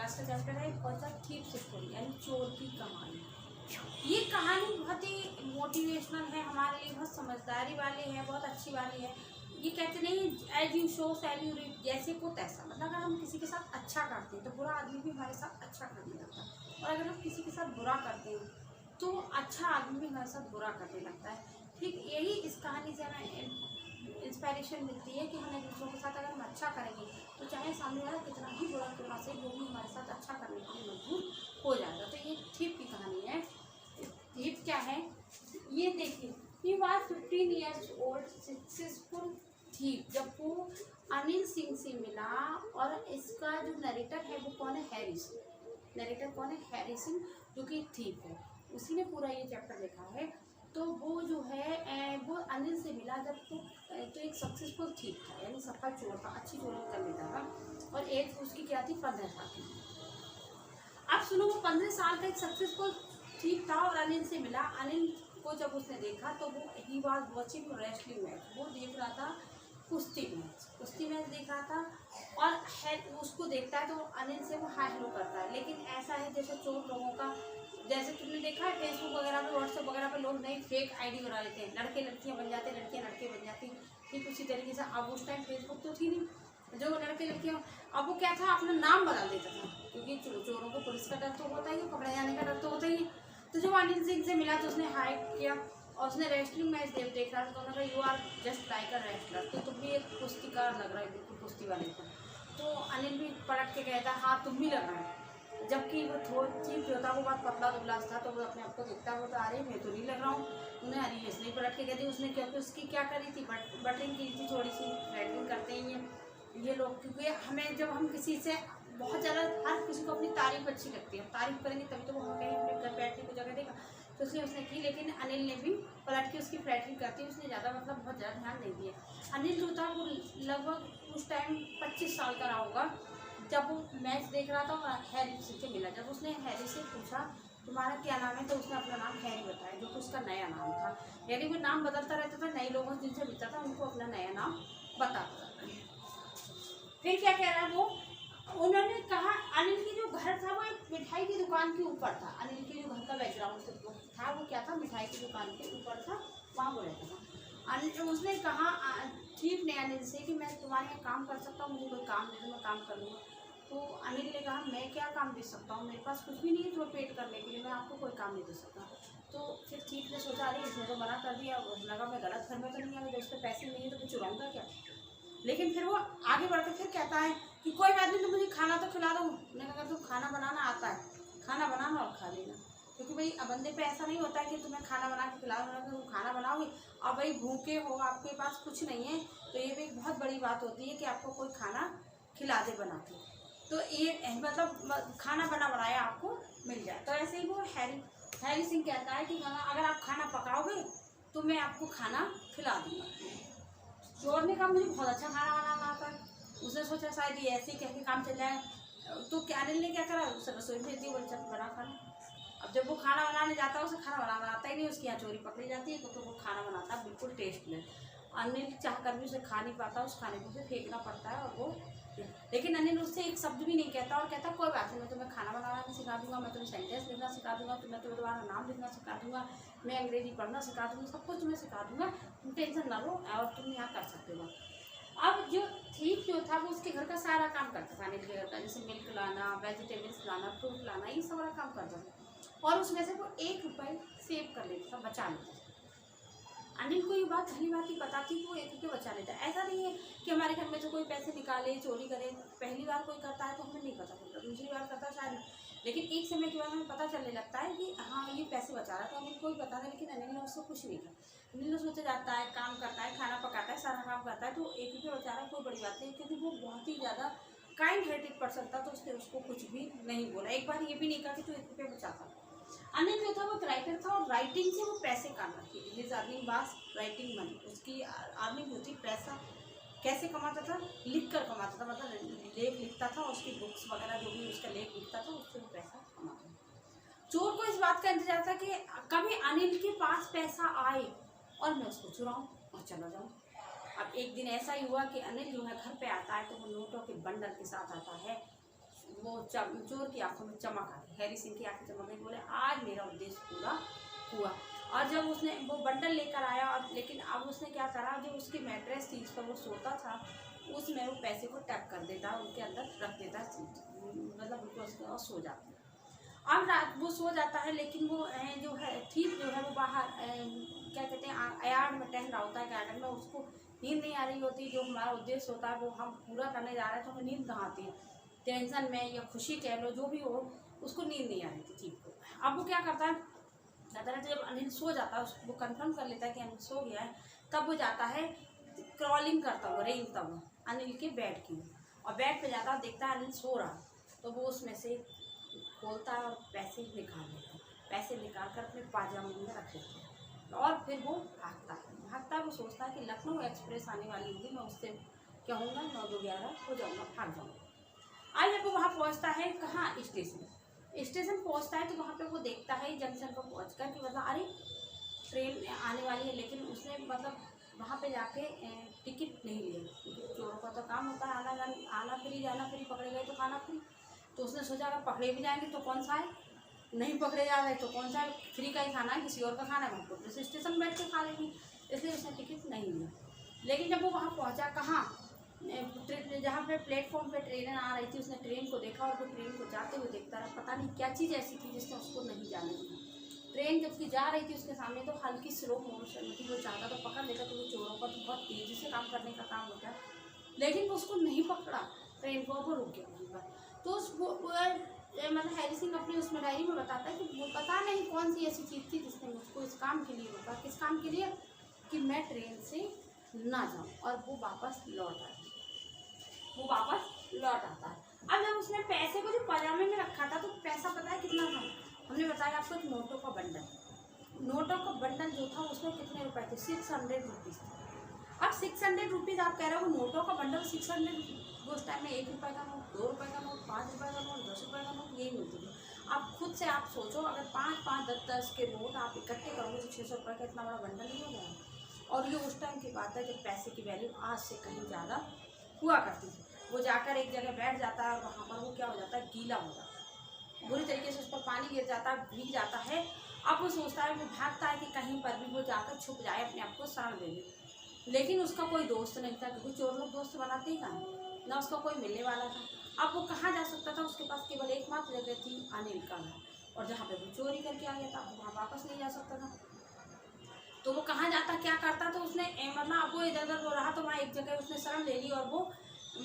Last का chapter है कौन सा, थीफ स्टोरी यानी चोर की कहानी। ये कहानी बहुत ही मोटिवेशनल है हमारे लिए, बहुत समझदारी वाली है, बहुत अच्छी वाली है। ये कहते नहीं as you sow shall you reap, जैसे को तैसा। मतलब अगर हम किसी के साथ अच्छा करते हैं तो बुरा आदमी भी हमारे साथ अच्छा करने लगता है, और अगर हम किसी के साथ बुरा करते हैं तो अच्छा आदमी भी हमारे साथ बुरा करने लगता है। ठीक यही इस कहानी से हमें इंस्पायरेशन मिलती है कि हमें दूसरों के साथ अगर हम अच्छा करेंगे तो चाहे सामने वाला कितना ही बुरा क्यों ना से, वो भी हमारे साथ अच्छा करने के लिए मजबूर हो जाएगा। तो ये थीफ की कहानी है। थीफ क्या है ये देखिए, he was 15 years old successful thief. जब वो अनिल सिंह से मिला, और इसका जो नरेटर है वो कौन है, हैरी सिंह। नरेटर कौन है, हैरी सिंह, जो कि थीफ है, उसी ने पूरा ये चैप्टर लिखा है। तो वो जो है वो अनिल से मिला जब तो एक सक्सेसफुल थीफ था, यानी सफल चोर था, अच्छी चोरी कर लेता था, और एज उसकी क्या थी, 15 साल की। अब सुनो, वो 15 साल का एक सक्सेसफुल थीफ था और अनिल से मिला। अनिल को जब उसने देखा तो वो he was watching wrestling match, वो देख रहा था कुश्ती मैच देख रहा था। और है उसको देखता है तो अनिल से वो हाई हेलो करता है। लेकिन ऐसा है जैसे चोर लोगों का, जैसे तुमने देखा है फेसबुक वगैरह पे, व्हाट्सएप वगैरह पे लोग नई फेक आईडी बना लेते हैं, लड़के लड़कियां बन जाते हैं, लड़कियां लड़के बन जाती हैं। ठीक उसी तरीके से अब उस टाइम फेसबुक तो थी नहीं, जो लड़के लड़कियां, अब वो क्या था, अपना नाम बदल देता था, क्योंकि चोरों को पुलिस का डर तो होता ही है, पकड़े जाने का डर तो होता ही है। तो जब अनिल सिंह से मिला तो उसने हाई किया, और उसने रेसलिंग मैच देख रहा था, तो उन्होंने कहा you are just like a wrestler, तो तुम भी एक कुश्तीकार लग रहा है, बिल्कुल कुश्ती वाले को। तो अनिल भी पलट के कहता हाँ तुम भी लग रहा है, जबकि वो थोड़ी जो था वो बहुत पतला दुबला था, तो वो अपने आप को देखता है, वो तो अरे मैं तो नहीं लग रहा हूँ। उन्हें अरे इसलिए पलट के कहती उसने, क्योंकि उसकी क्या करी थी, बटरिंग की थी, थोड़ी सी थ्रेडिंग करते ही ये लोग, क्योंकि हमें जब हम किसी से बहुत ज़्यादा, हर किसी को अपनी तारीफ अच्छी लगती है, तारीफ करेंगे तभी तो वो हमें कहीं अपने घर बैठने को जगह देगा, तो इसलिए उसने की। लेकिन अनिल ने भी पलट के उसकी फ्लैटरिंग करती, उसने ज़्यादा मतलब बहुत ज़्यादा ध्यान नहीं दिया। अनिल जो था वो लगभग उस टाइम 25 साल का रहा होगा, जब वो मैच देख रहा था और हैरी से मिला। जब उसने हैरी से पूछा तुम्हारा क्या नाम है, तो उसने अपना नाम हैरी बताया, जो कि उसका नया नाम था। यानी वो नाम बदलता रहता था, नए लोगों से जिनसे मिलता था उनको अपना नया नाम बताता था। फिर क्या कह रहा है वो, उन्होंने कहा अनिल की जो घर था वो एक मिठाई की दुकान के ऊपर था। अनिल के जो घर का बैकग्राउंड था वो क्या था, मिठाई की दुकान के ऊपर था, वहाँ वो रहता था। अनिल उसने कहा ठीक ने अनिल से कि मैं तुम्हारे यहाँ काम कर सकता हूँ, मुझे कोई काम दे दो, मैं काम कर लूँगा। तो अनिल ने कहा मैं क्या काम दे सकता हूँ, मेरे पास कुछ भी नहीं है तुम्हें पेट करने के लिए, मैं आपको कोई काम नहीं दे सकता। तो फिर ठीक ने सोचा अरे इसने तो मना कर दिया, लगा मैं गलत घर में तो नहीं आ गया, उसके पैसे नहीं है तो मैं चुराऊँगा क्या। लेकिन फिर वो आगे बढ़कर फिर कहता है कि कोई बात नहीं, तुम मुझे खाना तो खिला दो। मैंने कहा तुम खाना बनाना आता है, खाना बनाना और खा लेना, क्योंकि भाई बंदे पे ऐसा नहीं होता है कि तुम्हें खाना बना के खिला दो, तुम खाना बनाओगे और भाई भूखे हो, आपके पास कुछ नहीं है, तो ये भी एक बहुत बड़ी बात होती है कि आपको कोई खाना खिला दे बना के, तो ये मतलब खाना बना बनाया आपको मिल जाए। तो ऐसे ही वो हैरी सिंह कहता है कि अगर आप खाना पकाओगे तो मैं आपको खाना खिला दूँगा। चोर ने कहा मुझे बहुत अच्छा खाना बनाना आता है। उसने सोचा शायद ये ऐसे ही कह के काम चल जाए, तो अनिल ने क्या करा, उसे रसोई भेज दी, बोले चल बना खाना। अब जब वो खाना बनाने जाता है उसे खाना बनाना आता ही नहीं, उसकी यहाँ चोरी पकड़ी जाती है, क्योंकि वो खाना बनाता है बिल्कुल टेस्टलेस। अनिल चाह कर भी उसे खा नहीं पाता, उस खाने को उसे फेंकना पड़ता है, और वो लेकिन अनिल उससे एक शब्द भी नहीं कहता, और कहता कोई बात नहीं, मैं तुम्हें खाना बनाना भी सिखा दूंगा, मैं तुम्हें सेंटेंस लिखना सिखा दूंगा, मैं तुम्हें तुम्हारा नाम लिखना सिखा दूंगा, मैं अंग्रेजी पढ़ना सिखा दूंगा, सब कुछ तुम्हें सिखा दूंगा, तुम टेंशन ना लो, और तुम यहाँ कर सकते हो। अब जो थीफ जो था वो उसके घर का सारा काम करता था, अनिल के घर का, जैसे मिल्क लाना, वेजिटेबल्स लाना, फ्रूट लाना, ये सारा काम करता था, और उसमें से वो 1 रुपये सेव कर लेता था, बचा लेता था। अनिल को ये बात पहली बात ही पता थी कि वो 1 रुपये बचा लेता है। ऐसा नहीं है कि हमारे घर में से कोई पैसे निकाले चोरी करे, पहली बार कोई करता है तो हमें नहीं पता चलता, दूसरी बार करता शायद नहीं, लेकिन एक समय के बाद हमें पता चलने लगता है कि हाँ ये पैसे बचा रहा था। अनिल को भी पता था, लेकिन अनिल ने उसको कुछ नहीं किया। अनिल ने सोचा जाता है, काम करता है, खाना पकाता है, सारा काम करता है, तो 1 रुपये बचा रहा है, कोई बड़ी बात नहीं, क्योंकि वो बहुत ही ज़्यादा काइंड हार्टेड पर्सन था, तो उसने उसको कुछ भी नहीं बोला। एक बार ये भी नहीं कहा कि तू 1 रुपये बचाता। अनिल जो था वो एक राइटर था, और राइटिंग से वो पैसे कमाता था। His earning was writing money, उसकी अर्निंग होती पैसा कैसे कमाता था, लिख कर कमाता था, मतलब लेख लिखता था, उसकी बुक्स वगैरह जो भी उसका लेख लिखता था उससे वो पैसा कमाता था। चोर को इस बात का इंतजार था कि कभी अनिल के पास पैसा आए और मैं उसको चुराऊं और चला जाऊं। अब एक दिन ऐसा ही हुआ कि अनिल जो है घर पे आता है तो वो नोटों के बंडल के साथ आता है, वो चोर की आंखों में चमक आ गई, हैरी सिंह की आंखें चमक गई, बोले आज मेरा उद्देश्य पूरा हुआ। और जब उसने वो बंडल लेकर आया, और लेकिन अब उसने क्या करा, जो उसकी मैट्रेस थी जिस पर वो सोता था उसमें वो पैसे को टैप कर देता, उनके अंदर रख देता, मतलब उनको उसके और सो जाता। अब रात वो सो जाता है, लेकिन वो जो है ठीक जो है वो बाहर क्या कहते हैं यार्ड में टहल रहा होता है, गार्डन में, उसको नींद नहीं आ रही होती। जो हमारा उद्देश्य होता है वो हम पूरा करने जा रहे हैं तो हमें नींद कहाँ आती है, टेंशन में या खुशी कह लो, जो भी हो, उसको नींद नहीं आ रही थी ठीक को। अब वो क्या करता है, जब अनिल सो जाता है, वो कंफर्म कर लेता है कि अनिल सो गया है, तब वो जाता है क्रॉलिंग करता हुआ, रेंगता हुआ अनिल के बेड की, और बेड पे जाता है, देखता है अनिल सो रहा, तो वो उसमें से खोलता है और पैसे निकाल लेता है, पैसे निकाल कर अपने पाजामे में रख लेता है, और फिर वो भागता है। वो सोचता है कि लखनऊ एक्सप्रेस आने वाली होगी, मैं उससे क्या होगा 9-11 हो जाऊँगा, भाग जाऊँगा। आज जब वो वहाँ पहुँचता है, कहाँ, स्टेशन पहुँचता है, तो वहाँ पे वो देखता है जंक्शन पर पहुँच कर कि मतलब अरे ट्रेन आने वाली है, लेकिन उसने मतलब वहाँ पे जाके टिकट नहीं लिया, क्योंकि चोरों का तो काम होता है आना फ्री, जाना फ्री, पकड़े गए तो खाना फ्री। तो उसने सोचा अगर पकड़े भी जाएंगे तो कौन सा है, नहीं पकड़े जा रहे तो कौन सा है, फ्री का ही खाना है, किसी और का खाना है, हमको पुलिस स्टेशन बैठ के खा लेंगे, इसलिए उसने टिकट नहीं लिया। लेकिन जब वो वहाँ पहुँचा, कहाँ, जहाँ पे प्लेटफॉर्म पे ट्रेन आ रही थी, उसने ट्रेन को देखा, और वो ट्रेन को जाते हुए देखता रहा, पता नहीं क्या चीज़ ऐसी थी जिसने उसको नहीं जाने दिया। ट्रेन जबकि जा रही थी उसके सामने, तो हल्की स्लो मोशन में थी, वो चाहता तो पकड़ लेता, तो वो चोरों का तो बहुत तेज़ी से काम करने का काम होता है, लेकिन वो उसको नहीं पकड़ा ट्रेन को, वो रुक गया वहीं पर। तो उस मतलब हैरी सिंह अपनी उसमें डायरी में बताता है कि वो पता नहीं कौन सी ऐसी चीज़ थी जिसने मुझको इस काम के लिए रोका, किस काम के लिए, कि मैं ट्रेन से ना जाऊँ, और वो वापस लौट आता है। अब जब उसने पैसे को जो पजामे में रखा था, तो पैसा पता है कितना था, हमने बताया आपको, एक नोटों का बंडल जो था, उसमें कितने रुपए थे, 600 रुपीज़ थे। अब 600 रुपीज़ आप कह रहे हो, नोटों का बंडल 600, उस टाइम में 1 रुपये का नोट, 2 रुपये का नोट, 5 रुपये का नोट, 10 रुपये का नोट, यही मिलती थी। आप खुद से आप सोचो, अगर 5-5, 10-10 के नोट आप इकट्ठे करोगे तो 600 रुपये का इतना बड़ा बंडल नहीं हो जाएगा। और ये उस टाइम की बात है जब पैसे की वैल्यू आज से कहीं ज़्यादा हुआ करती थी। वो जाकर एक जगह बैठ जाता है, और वहाँ पर वो क्या हो जाता है, गीला हो जाता है, बुरी तरीके से उस पर पानी गिर जाता है, भीग जाता है। अब वो सोचता है, वो भागता है कि कहीं पर भी वो जाकर छुप जाए, अपने आप को शरण दे दे, लेकिन उसका कोई दोस्त नहीं था, क्योंकि चोर लोग दोस्त बनाते ही कहाँ, ना उसका कोई मिलने वाला था। अब वो कहाँ जा सकता था, उसके पास केवल एकमात्र जगह थी अनिल का घर, और जहाँ पे वो चोरी करके आ गया था, वो वहाँ वापस नहीं जा सकता था। तो वो कहाँ जाता, क्या करता, तो उसने मतलब अब वो इधर उधर हो रहा, तो वहाँ एक जगह उसने शरण ले ली, और वो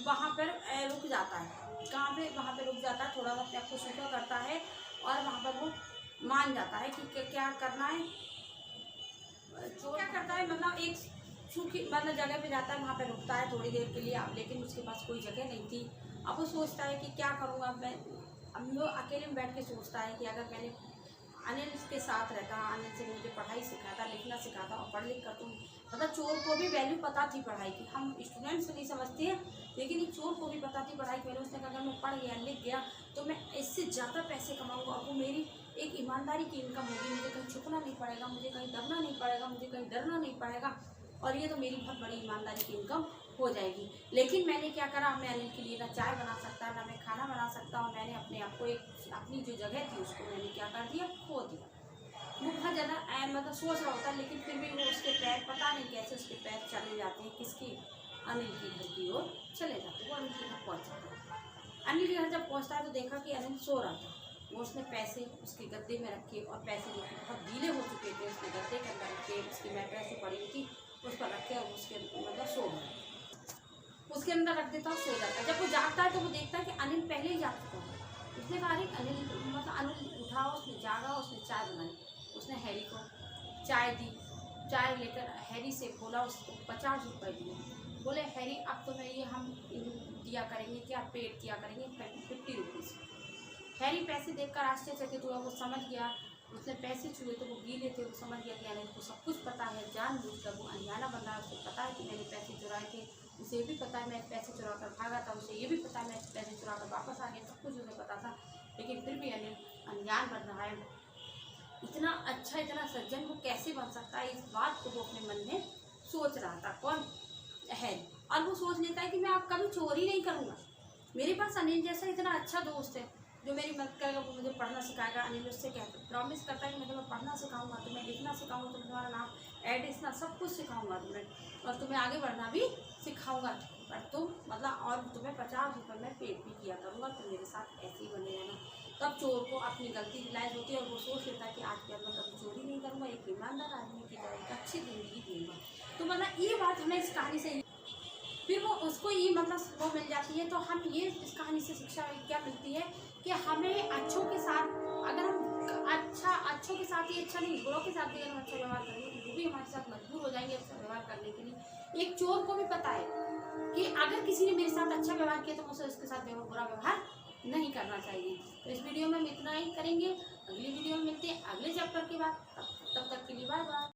वहाँ पर रुक जाता है। कहाँ पे, वहाँ पे रुक जाता है, थोड़ा सा अपने आप को सूखा करता है, और वहाँ पर वो मान जाता है कि क्या करना है। चोर क्या करता है, मतलब एक सूखी मतलब जगह पे जाता है, वहाँ पे रुकता है थोड़ी देर के लिए, अब लेकिन उसके पास कोई जगह नहीं थी। अब वो सोचता है कि क्या करूँगा अब वो अकेले में बैठ के सोचता है कि अगर मैंने अनिल के साथ रहता, अनिल से मुझे पढ़ाई सिखाता, लिखना सिखाता, और पढ़ लिख कर तुम मतलब चोर को भी वैल्यू पता थी पढ़ाई की, हम स्टूडेंट्स नहीं समझते हैं, लेकिन एक चोर को भी पता थी पढ़ाई की वैल्यू। उसने कहा अगर मैं पढ़ गया, लिख गया, तो मैं इससे ज़्यादा पैसे कमाऊँगा, और वो मेरी एक ईमानदारी की इनकम होगी, मुझे कहीं छुपना नहीं पड़ेगा, मुझे कहीं दबना नहीं पड़ेगा, मुझे कहीं डरना नहीं पड़ेगा, और ये तो मेरी बहुत बड़ी ईमानदारी की इनकम हो जाएगी। लेकिन मैंने क्या करा, मैं अनिल के लिए ना चाय बना सकता, ना मैं खाना बना सकता, और मैंने अपने आप को अपनी जो जगह थी उसको मैंने क्या कर दिया, खो दिया। वो बहुत ज़्यादा मतलब सोच रहा होता है, लेकिन फिर भी वो उसके पैर पता नहीं कैसे उसके पैर चले जाते हैं, किसकी, अनिल की घर की ओर चले जाते हैं। वो अनिल के घर पहुँच जाता है। अनिल के घर जब पहुँचता है तो देखा कि अनिल सो रहा था। वो उसने पैसे उसके गद्दे में रखे, और पैसे जो बहुत गीले हो चुके थे उसने गद्दे के अंदर रखे, उसकी मैट्रेस पड़ी हुई थी उस पर रखे, और उसके मतलब सो गया, उसके अंदर रख देता और सो जाता है। जब वो जागता है तो वो देखता है कि अनिल पहले ही जाग चुका है। उसने कहा अरे अनिल, मतलब अनिल उठा, उसने जागा, उसने चाय बनाई, उसने हैरी को चाय दी, चाय लेकर हैरी से बोला, उसको 50 रुपये दिए, बोले हैरी अब तो मैं ये हम दिया करेंगे, क्या पेड किया करेंगे 50 रुपीज़। हैरी पैसे देखकर आश्चर्यचकित हुआ, वो समझ गया, उसने पैसे छुए तो वो गीले थे, वो समझ गया कि अनिल को सब कुछ पता है, जानबूझकर वो अनजाना बन रहा है, उसे पता है कि मैंने पैसे चुराए थे, उसे ये भी पता है मैं पैसे चुरा कर भागा था, उसे ये भी पता है मैं पैसे चुरा कर वापस आ गया, सब कुछ उसे पता था, लेकिन फिर भी अनिल अनजान बन रहा है। इतना अच्छा, इतना सज्जन वो कैसे बन सकता है, इस बात को वो अपने मन में सोच रहा था। कौन, हैरी। और वो सोच लेता है कि मैं अब कभी चोरी नहीं करूँगा, मेरे पास अनिल जैसा इतना अच्छा दोस्त है जो मेरी मदद करेगा, वो मुझे पढ़ना सिखाएगा। अनिल उससे कहता प्रॉमिस करता है कि मैं तुम्हें पढ़ना सिखाऊंगा, तुम्हें लिखना सिखाऊंगा, तुम्हारा नाम एडिशनल सब कुछ सिखाऊंगा तुम्हें, और तुम्हें आगे बढ़ना भी सिखाऊंगा। पर तुम मतलब और तुम्हें 50 रुपये में पेड भी किया करूँगा, तुम मेरे साथ ऐसे ही बने रहना। तब चोर को अपनी गलती रियलाइज होती है और वो सोच लेता है कि आज के बाद मैं कभी चोरी नहीं करूँगा, एक ईमानदार आदमी की तरह एक अच्छी ज़िंदगी जीऊँगा। तो मतलब ये बात हमें इस कहानी से, फिर वो उसको ये मतलब वो मिल जाती है। तो हम ये इस कहानी से शिक्षा क्या मिलती है कि हमें अच्छों के साथ, अगर हम अच्छों के साथ ही अच्छा नहीं, बुरों के साथ भी अगर हम अच्छा व्यवहार करेंगे तो वो भी हमारे साथ मजबूर हो जाएंगे अच्छा व्यवहार करने के लिए। एक चोर को भी पता है कि अगर किसी ने मेरे साथ अच्छा व्यवहार किया तो मुझे उसके साथ बुरा व्यवहार नहीं करना चाहिए। तो इस वीडियो में हम इतना ही करेंगे, अगली वीडियो में मिलते हैं अगले चैप्टर के बाद। तब तक के लिए बाय बाय।